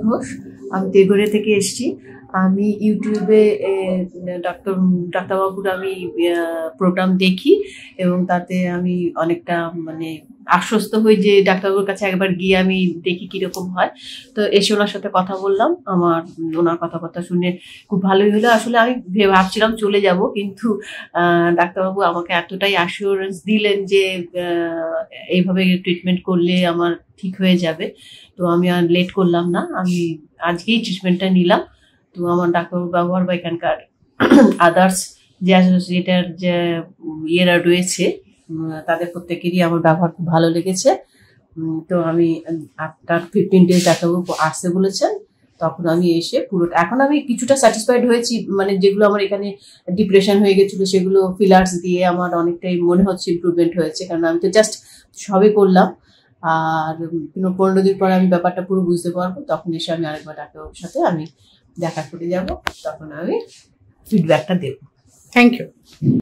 ঘোষ। আমি তেঘরে থেকে এসেছি। আমি ইউটিউবে ডাক্তারবাবুর আমি প্রোগ্রাম দেখি এবং তাতে আমি অনেকটা মানে আশ্বস্ত হই যে ডাক্তারবাবুর কাছে একবার গিয়ে আমি দেখি কিরকম হয়। তো এসে ওনার সাথে কথা বললাম। ওনার কথাবার্তা শুনে খুব ভালোই হলো। আসলে আমি ভাবছিলাম চলে যাব, কিন্তু ডাক্তারবাবু আমাকে এতটাই অ্যাসিওরেন্স দিলেন যে এইভাবে ট্রিটমেন্ট করলে আমার ঠিক হয়ে যাবে। তো আমি আর লেট করলাম না, আমি আজকেই ট্রিটমেন্টটা নিলাম। তো আমার ডাক্তারবাবুর ব্যবহার বা এখানকার আদার্স যে অ্যাসোসিয়েটের যে ইয়েরা রয়েছে তাদের প্রত্যেকেরই আমার ব্যবহার খুব ভালো লেগেছে। তো আমি আফটার 15 days ডাক্তারবাবু আসতে বলেছেন, তখন আমি এসে এখন আমি কিছুটা স্যাটিসফাইড হয়েছি। মানে যেগুলো আমার এখানে ডিপ্রেশন হয়ে গেছিলো সেগুলো ফিলার্স দিয়ে আমার অনেকটাই মনে হচ্ছে ইমপ্রুভমেন্ট হয়েছে, কারণ আমি তো জাস্ট সবে করলাম। আর 15 দিন পরে আমি ব্যাপারটা পুরো বুঝতে পারবো, তখন এসে আমি আরেকবার ডাক্তারবাবুর সাথে আমি দেখা করে যাব, তখন আমি ফিডব্যাকটা দেবো। Thank you.